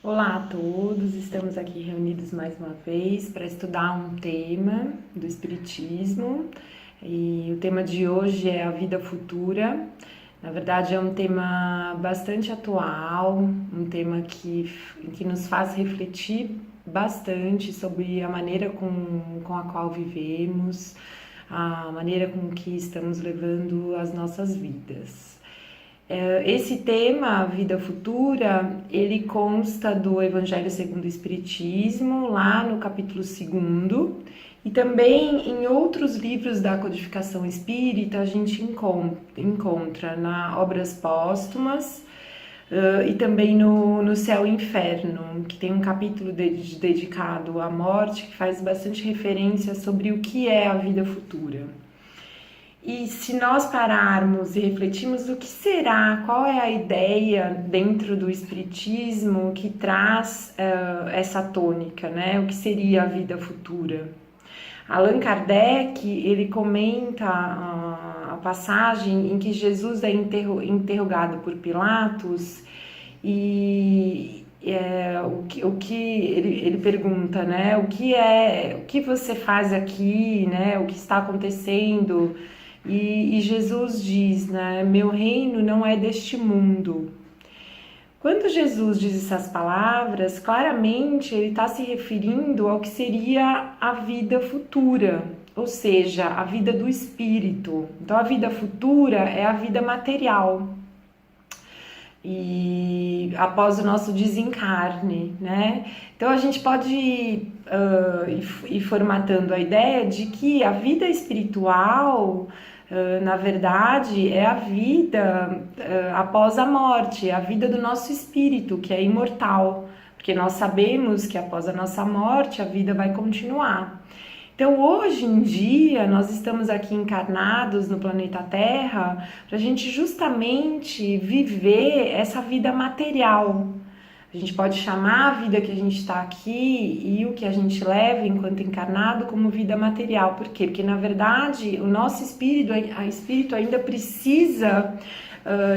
Olá a todos, estamos aqui reunidos mais uma vez para estudar um tema do Espiritismo e o tema de hoje é a vida futura. Na verdade, é um tema bastante atual, um tema que nos faz refletir bastante sobre a maneira com a qual vivemos, a maneira com que estamos levando as nossas vidas. Esse tema, vida futura, ele consta do Evangelho segundo o Espiritismo, lá no capítulo 2º, e também em outros livros da codificação espírita a gente encontra na Obras Póstumas, e também no Céu e Inferno, que tem um capítulo dedicado à morte, que faz bastante referência sobre o que é a vida futura. E se nós pararmos e refletirmos o que será, qual é a ideia dentro do Espiritismo que traz essa tônica, né? O que seria a vida futura? Allan Kardec, ele comenta a passagem em que Jesus é interrogado por Pilatos e ele pergunta, né? O que você faz aqui, né? O que está acontecendo? E Jesus diz, né? Meu reino não é deste mundo. Quando Jesus diz essas palavras, claramente ele está se referindo ao que seria a vida futura, ou seja, a vida do espírito. Então, a vida futura é a vida material. E após o nosso desencarne, né? Então a gente pode ir formatando a ideia de que a vida espiritual, na verdade, é a vida após a morte, é a vida do nosso espírito, que é imortal, porque nós sabemos que após a nossa morte a vida vai continuar. Então, hoje em dia, nós estamos aqui encarnados no planeta Terra para a gente justamente viver essa vida material. A gente pode chamar a vida que a gente está aqui e o que a gente leva enquanto encarnado como vida material. Por quê? Porque, na verdade, o nosso espírito ainda precisa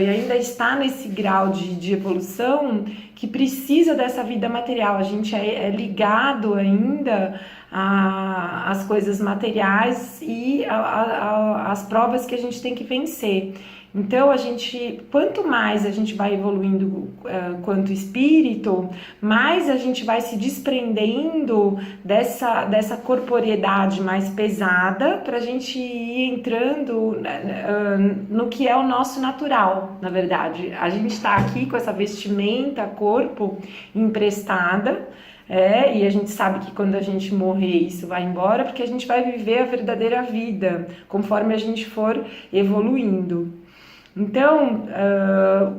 e ainda está nesse grau de evolução que precisa dessa vida material. A gente é ligado ainda às coisas materiais e às provas que a gente tem que vencer. Então, quanto mais a gente vai evoluindo quanto espírito, mais a gente vai se desprendendo dessa corporeidade mais pesada para a gente ir entrando no que é o nosso natural, na verdade. A gente está aqui com essa vestimenta, corpo emprestada, e a gente sabe que quando a gente morrer isso vai embora, porque a gente vai viver a verdadeira vida, conforme a gente for evoluindo. Então,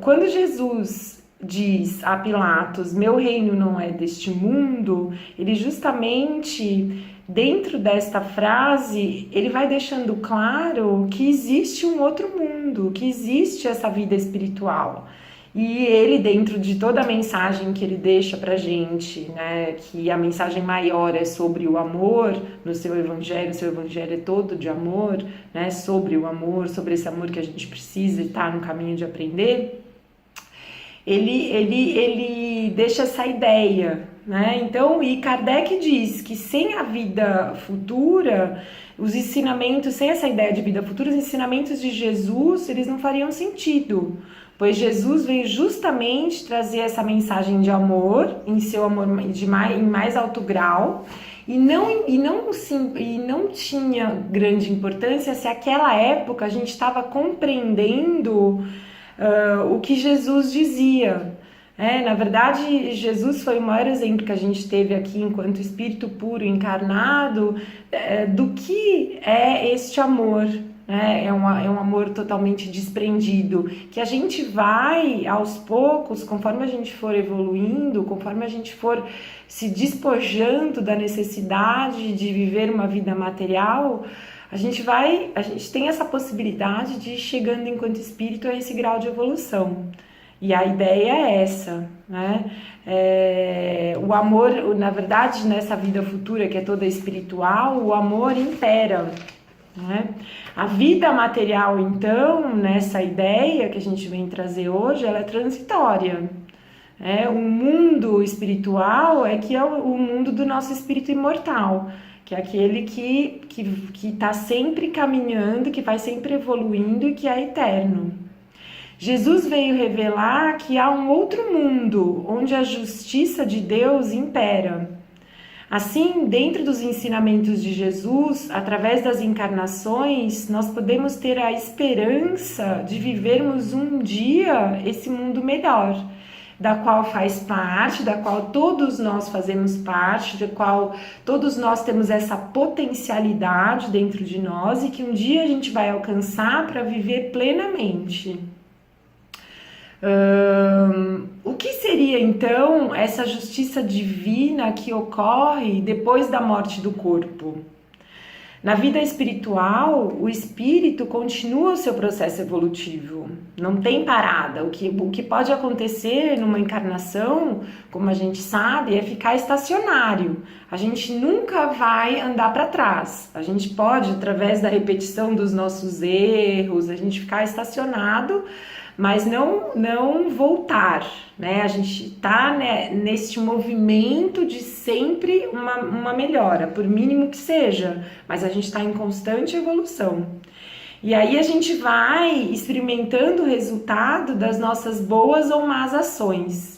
quando Jesus diz a Pilatos, meu reino não é deste mundo, ele justamente, dentro desta frase, ele vai deixando claro que existe um outro mundo, que existe essa vida espiritual. E ele, dentro de toda a mensagem que ele deixa pra gente, né, que a mensagem maior é sobre o amor no seu evangelho é todo de amor, né, sobre o amor, sobre esse amor que a gente precisa estar no caminho de aprender, ele deixa essa ideia, né? Então, e Kardec diz que sem a vida futura, os ensinamentos, sem essa ideia de vida futura, os ensinamentos de Jesus, eles não fariam sentido, pois Jesus veio justamente trazer essa mensagem de amor, em seu amor em mais alto grau, e não tinha grande importância se aquela época a gente estava compreendendo o que Jesus dizia. Na verdade, Jesus foi o maior exemplo que a gente teve aqui enquanto espírito puro encarnado do que é este amor. É um amor totalmente desprendido, que a gente vai aos poucos, conforme a gente for evoluindo, conforme a gente for se despojando da necessidade de viver uma vida material, a gente tem essa possibilidade de ir chegando enquanto espírito a esse grau de evolução. E a ideia é essa, né? O amor, na verdade, nessa vida futura que é toda espiritual, o amor impera, né? A vida material, então, nessa ideia que a gente vem trazer hoje, ela é transitória. O mundo espiritual que é o mundo do nosso espírito imortal, que é aquele que está sempre caminhando, que vai sempre evoluindo e que é eterno. Jesus veio revelar que há um outro mundo onde a justiça de Deus impera. Assim, dentro dos ensinamentos de Jesus, através das encarnações, nós podemos ter a esperança de vivermos um dia esse mundo melhor, da qual faz parte, da qual todos nós fazemos parte, da qual todos nós temos essa potencialidade dentro de nós e que um dia a gente vai alcançar para viver plenamente. O que seria então essa justiça divina que ocorre depois da morte do corpo? Na vida espiritual, o espírito continua o seu processo evolutivo, não tem parada. O que pode acontecer numa encarnação, como a gente sabe, é ficar estacionário. A gente nunca vai andar para trás. A gente pode, através da repetição dos nossos erros, a gente ficar estacionado, mas não voltar, né? A gente está, né, neste movimento de sempre uma melhora, por mínimo que seja, mas a gente está em constante evolução. E aí a gente vai experimentando o resultado das nossas boas ou más ações.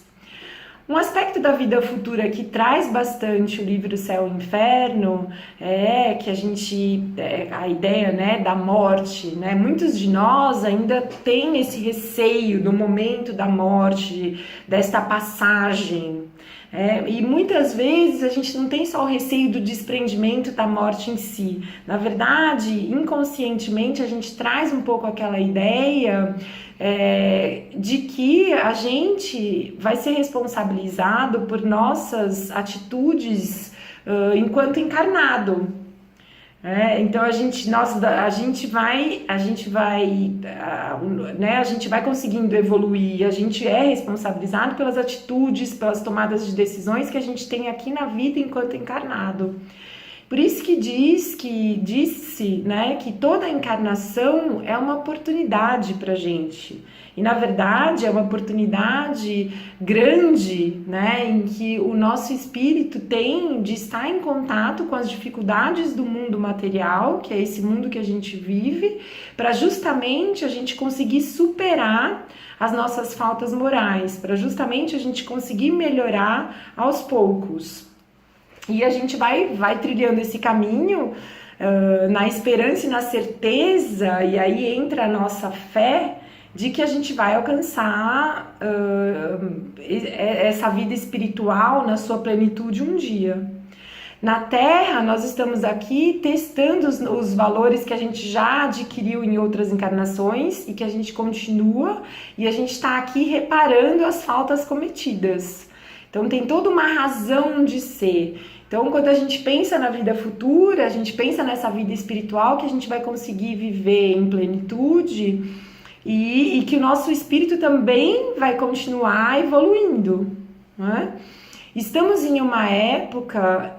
Um aspecto da vida futura que traz bastante o livro Céu e Inferno é que a ideia, né, da morte, né? Muitos de nós ainda têm esse receio do momento da morte, desta passagem. E muitas vezes a gente não tem só o receio do desprendimento da morte em si. Na verdade, inconscientemente a gente traz um pouco aquela ideia de que a gente vai ser responsabilizado por nossas atitudes enquanto encarnado. Então a gente vai conseguindo evoluir, a gente é responsabilizado pelas atitudes, pelas tomadas de decisões que a gente tem aqui na vida enquanto encarnado. Por isso que disse, né, que toda encarnação é uma oportunidade para a gente. E na verdade é uma oportunidade grande, né, em que o nosso espírito tem de estar em contato com as dificuldades do mundo material, que é esse mundo que a gente vive, para justamente a gente conseguir superar as nossas faltas morais, para justamente a gente conseguir melhorar aos poucos. E a gente vai trilhando esse caminho na esperança e na certeza, e aí entra a nossa fé de que a gente vai alcançar essa vida espiritual na sua plenitude um dia. Na Terra, nós estamos aqui testando os valores que a gente já adquiriu em outras encarnações e que a gente continua, e a gente está aqui reparando as faltas cometidas. Então tem toda uma razão de ser. Então, quando a gente pensa na vida futura, a gente pensa nessa vida espiritual que a gente vai conseguir viver em plenitude e que o nosso espírito também vai continuar evoluindo, né? Estamos em uma época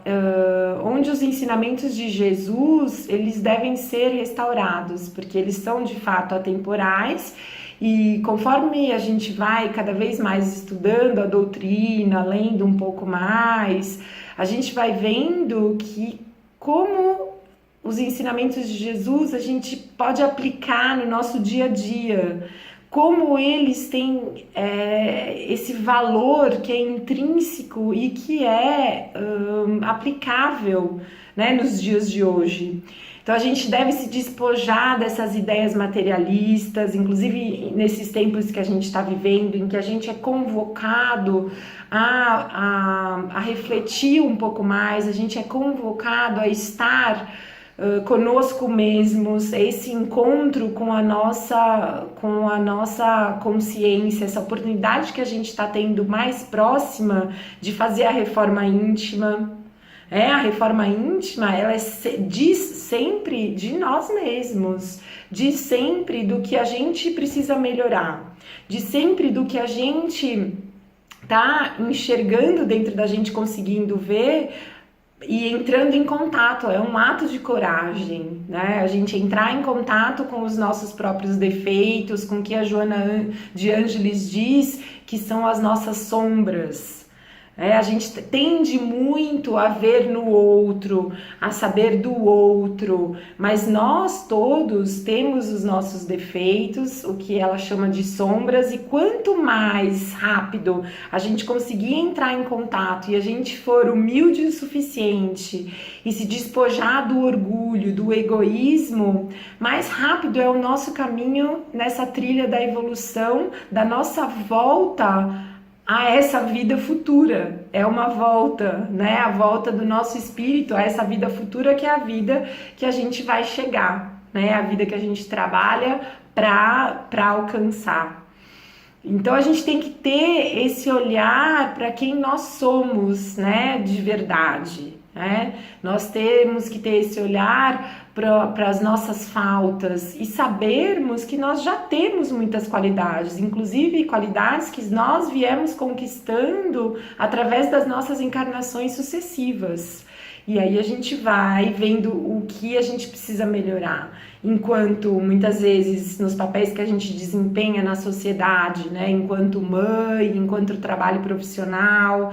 onde os ensinamentos de Jesus, eles devem ser restaurados, porque eles são de fato atemporais. E conforme a gente vai cada vez mais estudando a doutrina, lendo um pouco mais, a gente vai vendo que como os ensinamentos de Jesus a gente pode aplicar no nosso dia a dia, como eles têm esse valor que é intrínseco e que é aplicável, né, nos dias de hoje. Então a gente deve se despojar dessas ideias materialistas, inclusive nesses tempos que a gente está vivendo, em que a gente é convocado a refletir um pouco mais, a gente é convocado a estar conosco mesmos, esse encontro com a nossa consciência, essa oportunidade que a gente está tendo mais próxima de fazer a reforma íntima. A reforma íntima, ela diz sempre de nós mesmos, diz sempre do que a gente precisa melhorar, diz sempre do que a gente está enxergando dentro da gente, conseguindo ver, e entrando em contato, é um ato de coragem, né? A gente entrar em contato com os nossos próprios defeitos, com o que a Joana de Ângeles diz que são as nossas sombras. A gente tende muito a ver no outro, a saber do outro, mas nós todos temos os nossos defeitos, o que ela chama de sombras, e quanto mais rápido a gente conseguir entrar em contato e a gente for humilde o suficiente e se despojar do orgulho, do egoísmo, mais rápido é o nosso caminho nessa trilha da evolução, da nossa volta a essa vida futura. É uma volta, né? A volta do nosso espírito a essa vida futura, que é a vida que a gente vai chegar, né? A vida que a gente trabalha para alcançar. Então a gente tem que ter esse olhar para quem nós somos, né? De verdade, né? Nós temos que ter esse olhar para as nossas faltas e sabermos que nós já temos muitas qualidades, inclusive qualidades que nós viemos conquistando através das nossas encarnações sucessivas. E aí a gente vai vendo o que a gente precisa melhorar, enquanto muitas vezes nos papéis que a gente desempenha na sociedade, né, enquanto mãe, enquanto trabalho profissional,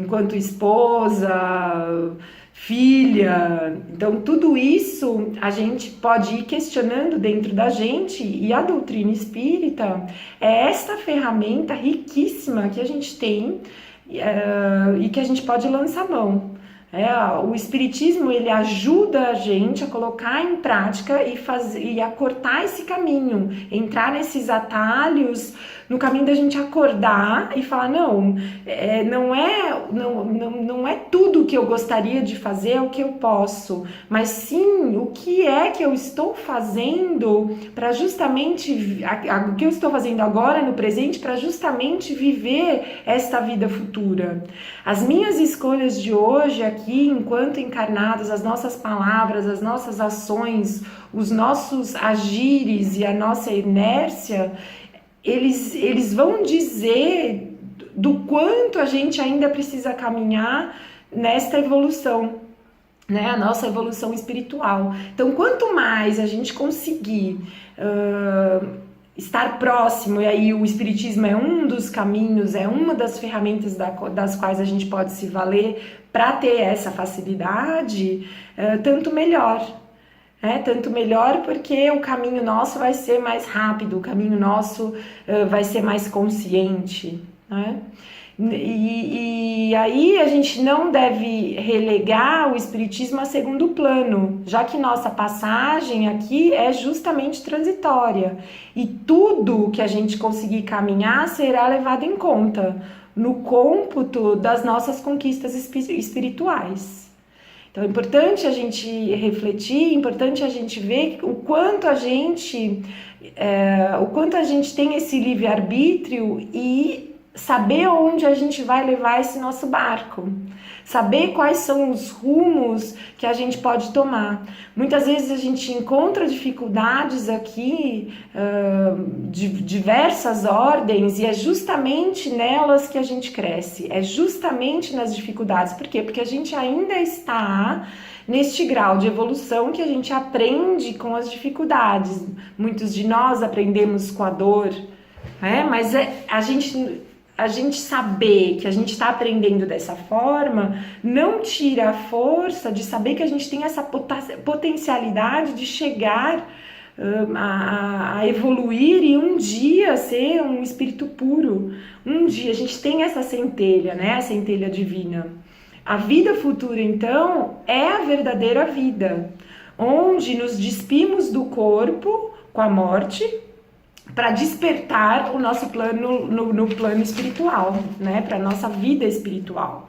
enquanto esposa, filha. Então tudo isso a gente pode ir questionando dentro da gente, e a doutrina espírita é esta ferramenta riquíssima que a gente tem e que a gente pode lançar mão. O espiritismo, ele ajuda a gente a colocar em prática e a cortar esse caminho, entrar nesses atalhos, no caminho da gente acordar e falar, não é tudo o que eu gostaria de fazer o que eu posso, mas sim o que é que eu estou fazendo para justamente, o que eu estou fazendo agora no presente para justamente viver esta vida futura. As minhas escolhas de hoje aqui, enquanto encarnadas, as nossas palavras, as nossas ações, os nossos agires e a nossa inércia, eles vão dizer do quanto a gente ainda precisa caminhar nesta evolução, né? A nossa evolução espiritual. Então, quanto mais a gente conseguir estar próximo, e aí o espiritismo é um dos caminhos, é uma das ferramentas das quais a gente pode se valer para ter essa facilidade, tanto melhor. Tanto melhor, porque o caminho nosso vai ser mais rápido, o caminho nosso vai ser mais consciente, né? E aí a gente não deve relegar o espiritismo a segundo plano, já que nossa passagem aqui é justamente transitória, e tudo que a gente conseguir caminhar será levado em conta no cômputo das nossas conquistas espirituais. Então é importante a gente refletir, é importante a gente ver o quanto a gente tem esse livre-arbítrio e saber onde a gente vai levar esse nosso barco. Saber quais são os rumos que a gente pode tomar. Muitas vezes a gente encontra dificuldades aqui de diversas ordens, e é justamente nelas que a gente cresce, é justamente nas dificuldades. Por quê? Porque a gente ainda está neste grau de evolução que a gente aprende com as dificuldades. Muitos de nós aprendemos com a dor, mas a gente saber que a gente está aprendendo dessa forma não tira a força de saber que a gente tem essa potencialidade de chegar a evoluir e um dia ser um espírito puro. Um dia a gente tem essa centelha, né? A centelha divina. A vida futura, então, é a verdadeira vida, onde nos despimos do corpo com a morte, para despertar o nosso plano no plano espiritual, né? Para a nossa vida espiritual.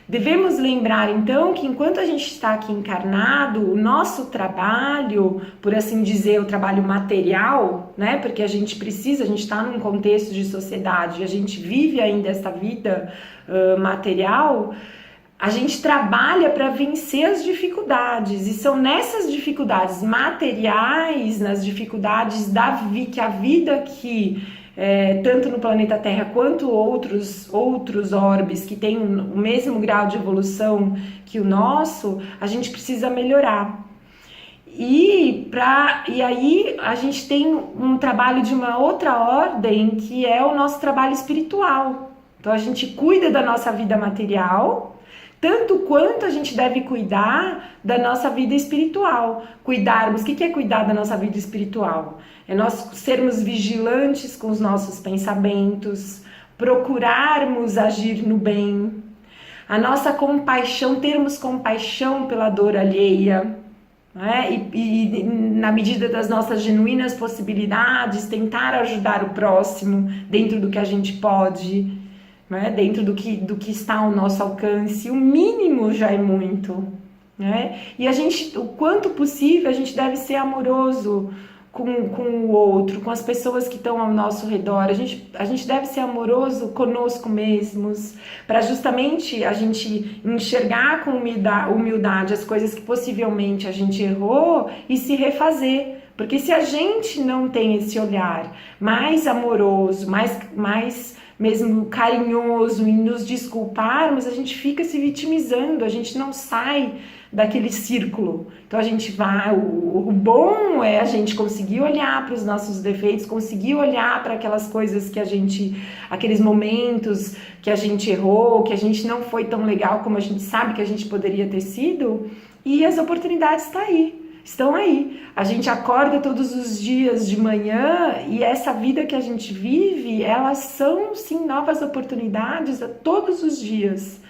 Devemos lembrar, então, que enquanto a gente está aqui encarnado, o nosso trabalho, por assim dizer, o trabalho material, né? Porque a gente está num contexto de sociedade, a gente vive ainda esta vida material. A gente trabalha para vencer as dificuldades, e são nessas dificuldades materiais, nas dificuldades que a vida aqui tanto no planeta Terra quanto outros orbes que têm o mesmo grau de evolução que o nosso, a gente precisa melhorar. E aí a gente tem um trabalho de uma outra ordem, que é o nosso trabalho espiritual. Então a gente cuida da nossa vida material, tanto quanto a gente deve cuidar da nossa vida espiritual. Cuidarmos, o que é cuidar da nossa vida espiritual? É nós sermos vigilantes com os nossos pensamentos, procurarmos agir no bem, a nossa compaixão, termos compaixão pela dor alheia, né? E na medida das nossas genuínas possibilidades, tentar ajudar o próximo dentro do que a gente pode, né? Dentro do que está ao nosso alcance. O mínimo já é muito, né? E a gente, o quanto possível, a gente deve ser amoroso com o outro, com as pessoas que estão ao nosso redor. A gente deve ser amoroso conosco mesmos, para justamente a gente enxergar com humildade as coisas que possivelmente a gente errou e se refazer. Porque se a gente não tem esse olhar mais amoroso, mais mesmo carinhoso em nos desculparmos, a gente fica se vitimizando, a gente não sai daquele círculo. Então a gente vai, o bom é a gente conseguir olhar para os nossos defeitos, conseguir olhar para aquelas coisas que a gente, aqueles momentos que a gente errou, que a gente não foi tão legal como a gente sabe que a gente poderia ter sido, e as oportunidades estão aí. A gente acorda todos os dias de manhã e essa vida que a gente vive, elas são sim novas oportunidades a todos os dias.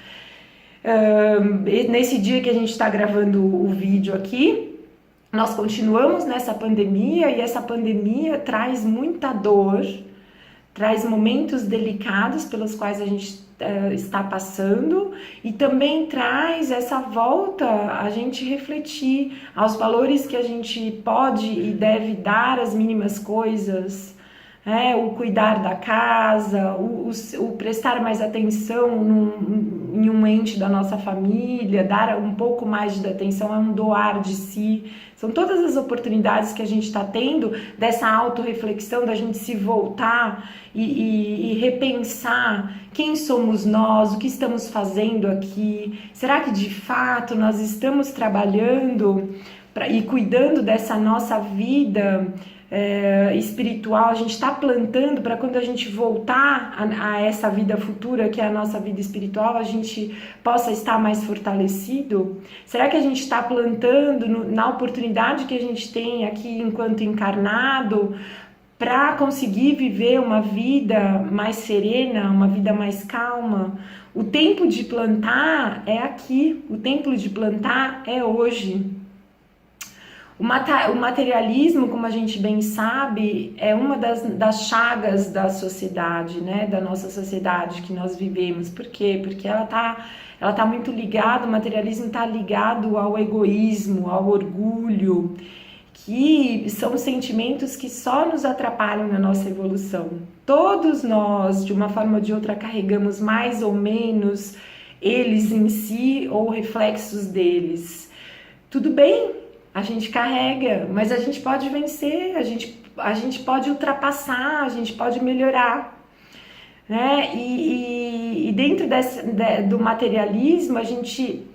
Nesse dia que a gente está gravando o vídeo aqui, nós continuamos nessa pandemia e essa pandemia traz muita dor, traz momentos delicados pelos quais a gente está passando e também traz essa volta a gente refletir aos valores que a gente pode e deve dar às mínimas coisas, o cuidar da casa, o prestar mais atenção em um ente da nossa família, dar um pouco mais de atenção a um doar de si. São todas as oportunidades que a gente está tendo dessa autorreflexão, da gente se voltar e repensar quem somos nós, o que estamos fazendo aqui. Será que de fato nós estamos trabalhando e cuidando dessa nossa vida espiritual? A gente está plantando para quando a gente voltar a essa vida futura, que é a nossa vida espiritual, a gente possa estar mais fortalecido? Será que a gente está plantando na oportunidade que a gente tem aqui enquanto encarnado para conseguir viver uma vida mais serena, uma vida mais calma? O tempo de plantar é aqui, o tempo de plantar é hoje. O materialismo, como a gente bem sabe, é uma das chagas da sociedade, né? Da nossa sociedade que nós vivemos. Por quê? Porque ela tá muito ligada, o materialismo está ligado ao egoísmo, ao orgulho, que são sentimentos que só nos atrapalham na nossa evolução. Todos nós, de uma forma ou de outra, carregamos mais ou menos eles em si ou reflexos deles. Tudo bem, a gente carrega, mas a gente pode vencer, a gente pode ultrapassar, a gente pode melhorar, né? E dentro do materialismo, a gente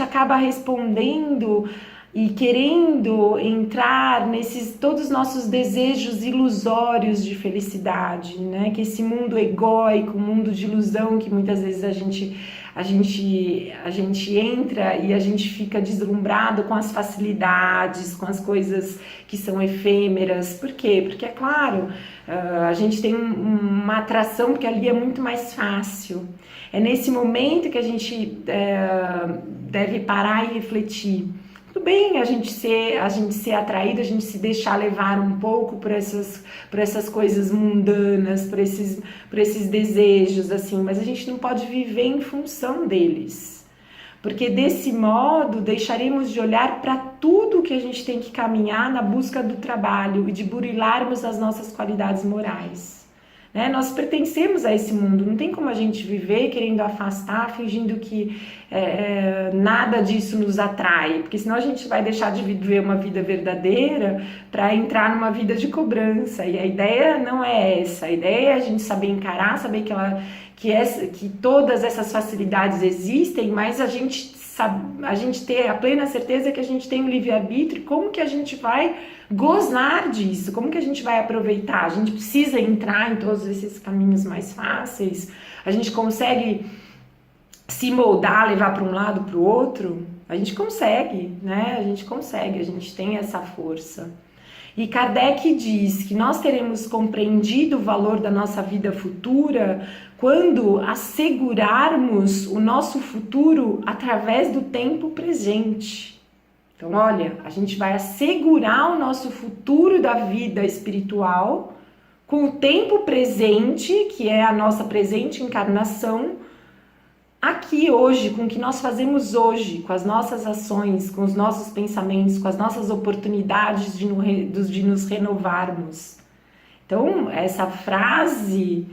acaba respondendo e querendo entrar nesses todos os nossos desejos ilusórios de felicidade, né? Que esse mundo egóico, mundo de ilusão que muitas vezes a gente entra e a gente fica deslumbrado com as facilidades, com as coisas que são efêmeras. Por quê? Porque, é claro, a gente tem uma atração porque ali é muito mais fácil. É nesse momento que a gente deve parar e refletir. Tudo bem a gente ser atraído, a gente se deixar levar um pouco por essas coisas mundanas, por esses desejos, assim, mas a gente não pode viver em função deles. Porque desse modo deixaremos de olhar para tudo que a gente tem que caminhar na busca do trabalho e de burilarmos as nossas qualidades morais. né? Nós pertencemos a esse mundo, não tem como a gente viver querendo afastar, fingindo que nada disso nos atrai, porque senão a gente vai deixar de viver uma vida verdadeira para entrar numa vida de cobrança, e a ideia não é essa, a ideia é a gente saber encarar, saber que todas essas facilidades existem, mas a gente ter a plena certeza que a gente tem um livre-arbítrio, como que a gente vai gozar disso, como que a gente vai aproveitar. A gente precisa entrar em todos esses caminhos mais fáceis, a gente consegue se moldar, levar para um lado, para o outro, a gente consegue, né? A gente tem essa força. E Kardec diz que nós teremos compreendido o valor da nossa vida futura quando assegurarmos o nosso futuro através do tempo presente. Então, olha, a gente vai assegurar o nosso futuro da vida espiritual com o tempo presente, que é a nossa presente encarnação, aqui hoje, com o que nós fazemos hoje, com as nossas ações, com os nossos pensamentos, com as nossas oportunidades de nos renovarmos. Então, essa frase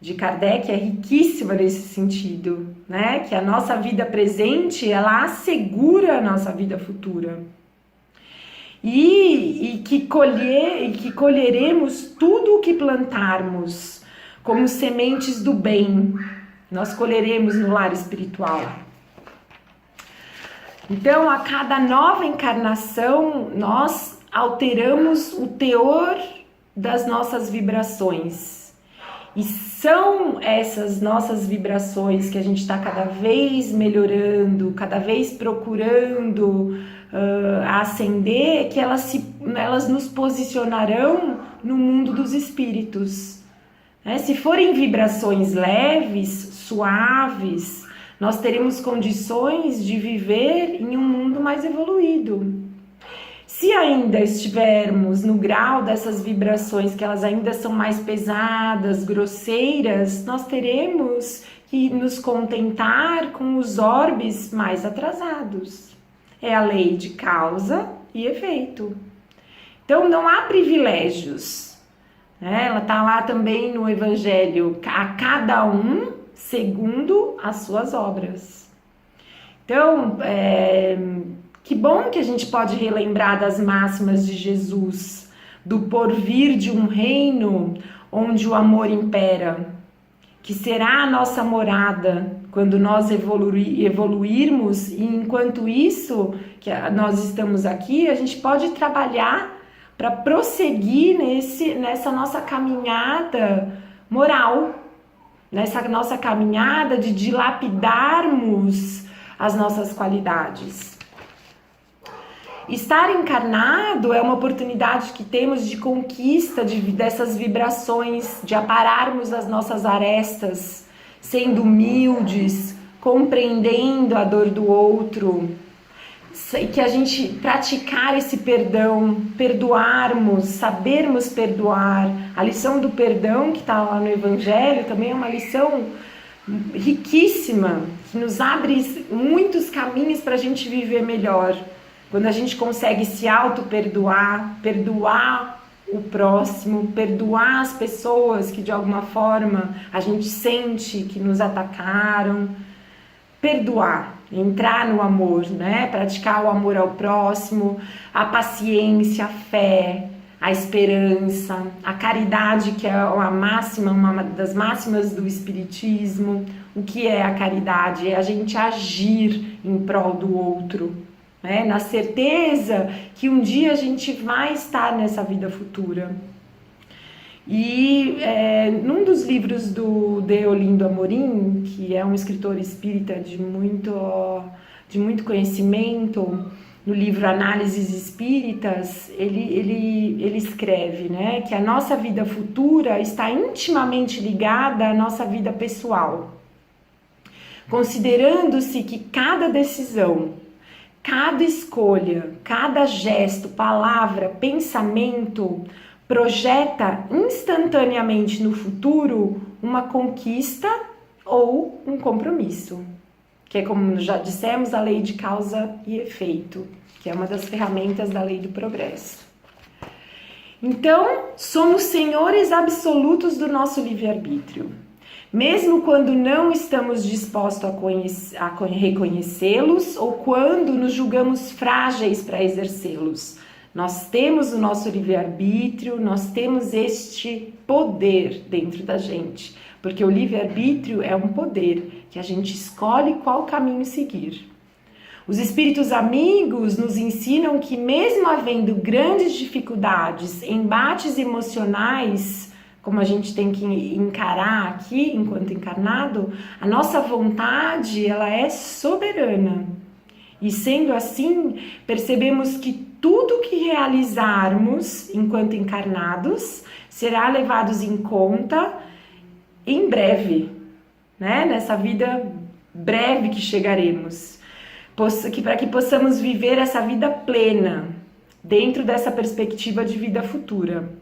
de Kardec é riquíssima nesse sentido, né? Que a nossa vida presente, ela assegura a nossa vida futura. E que colheremos tudo o que plantarmos como sementes do bem. Nós colheremos no lar espiritual. Então, a cada nova encarnação, nós alteramos o teor das nossas vibrações. E são essas nossas vibrações que a gente está cada vez melhorando, cada vez procurando ascender, que elas nos posicionarão no mundo dos espíritos. Se forem vibrações leves, suaves, nós teremos condições de viver em um mundo mais evoluído. Se ainda estivermos no grau dessas vibrações, que elas ainda são mais pesadas, grosseiras, nós teremos que nos contentar com os orbes mais atrasados. É a lei de causa e efeito. Então não há privilégios. Ela está lá também no Evangelho, a cada um segundo as suas obras. Então, que bom que a gente pode relembrar das máximas de Jesus, do porvir de um reino onde o amor impera, que será a nossa morada quando nós evoluirmos, e enquanto isso, que nós estamos aqui, a gente pode trabalhar para prosseguir nessa nossa caminhada moral, nessa nossa caminhada de dilapidarmos as nossas qualidades. Estar encarnado é uma oportunidade que temos de conquista dessas vibrações, de apararmos as nossas arestas, sendo humildes, compreendendo a dor do outro, que a gente praticar esse perdão, perdoarmos, sabermos perdoar. A lição do perdão que está lá no Evangelho também é uma lição riquíssima, que nos abre muitos caminhos para a gente viver melhor. Quando a gente consegue se auto-perdoar, perdoar o próximo, perdoar as pessoas que de alguma forma a gente sente que nos atacaram, perdoar, entrar no amor, né? Praticar o amor ao próximo, a paciência, a fé, a esperança, a caridade, que é a máxima, uma das máximas do Espiritismo. O que é a caridade? É a gente agir em prol do outro, né? Na certeza que um dia a gente vai estar nessa vida futura. E num dos livros do Deolindo Amorim, que é um escritor espírita de muito conhecimento, no livro Análises Espíritas, ele escreve, né, que a nossa vida futura está intimamente ligada à nossa vida pessoal, considerando-se que cada decisão, cada escolha, cada gesto, palavra, pensamento projeta instantaneamente no futuro uma conquista ou um compromisso, que é, como já dissemos, a lei de causa e efeito, que é uma das ferramentas da lei do progresso. Então, somos senhores absolutos do nosso livre-arbítrio. Mesmo quando não estamos dispostos a reconhecê-los ou quando nos julgamos frágeis para exercê-los. Nós temos o nosso livre-arbítrio, nós temos este poder dentro da gente, porque o livre-arbítrio é um poder que a gente escolhe qual caminho seguir. Os espíritos amigos nos ensinam que mesmo havendo grandes dificuldades, embates emocionais, como a gente tem que encarar aqui enquanto encarnado, a nossa vontade ela é soberana. E sendo assim, percebemos que tudo que realizarmos enquanto encarnados será levado em conta em breve, né? Nessa vida breve que chegaremos, para que possamos viver essa vida plena dentro dessa perspectiva de vida futura.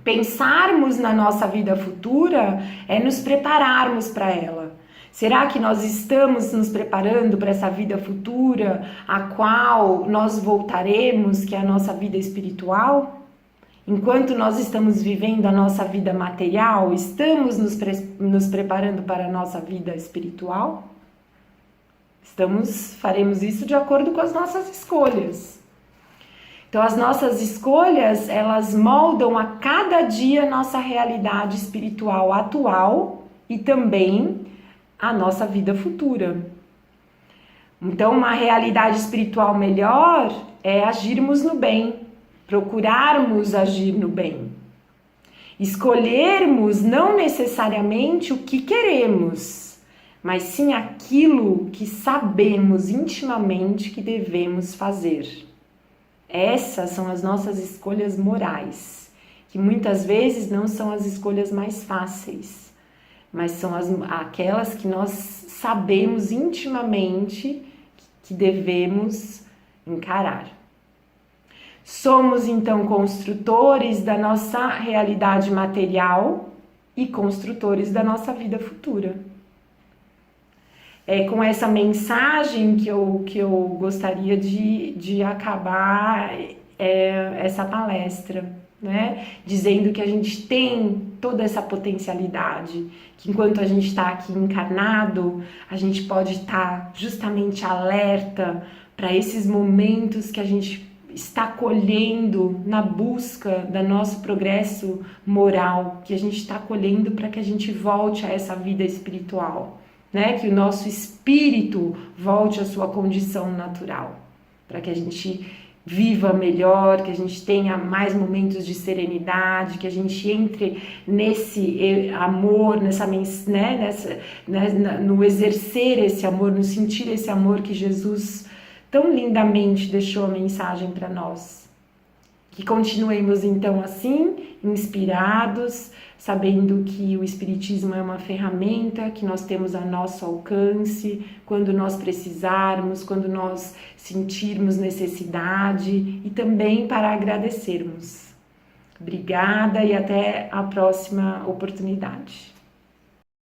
Pensarmos na nossa vida futura é nos prepararmos para ela. Será que nós estamos nos preparando para essa vida futura, a qual nós voltaremos, que é a nossa vida espiritual? Enquanto nós estamos vivendo a nossa vida material, estamos nos preparando para a nossa vida espiritual? Faremos isso de acordo com as nossas escolhas. Então, as nossas escolhas, elas moldam a cada dia a nossa realidade espiritual atual e também a nossa vida futura. Então, uma realidade espiritual melhor é agirmos no bem, procurarmos agir no bem. Escolhermos não necessariamente o que queremos, mas sim aquilo que sabemos intimamente que devemos fazer. Essas são as nossas escolhas morais, que muitas vezes não são as escolhas mais fáceis, mas são aquelas que nós sabemos intimamente que devemos encarar. Somos então construtores da nossa realidade material e construtores da nossa vida futura. É com essa mensagem que eu gostaria de acabar essa palestra, né? Dizendo que a gente tem toda essa potencialidade, que enquanto a gente está aqui encarnado, a gente pode estar justamente alerta para esses momentos que a gente está colhendo na busca do nosso progresso moral, que a gente está colhendo para que a gente volte a essa vida espiritual. Né, que o nosso espírito volte à sua condição natural, para que a gente viva melhor, que a gente tenha mais momentos de serenidade, que a gente entre nesse amor, no exercer esse amor, no sentir esse amor que Jesus tão lindamente deixou a mensagem para nós. Que continuemos então assim, inspirados, sabendo que o Espiritismo é uma ferramenta que nós temos a nosso alcance, quando nós precisarmos, quando nós sentirmos necessidade e também para agradecermos. Obrigada e até a próxima oportunidade.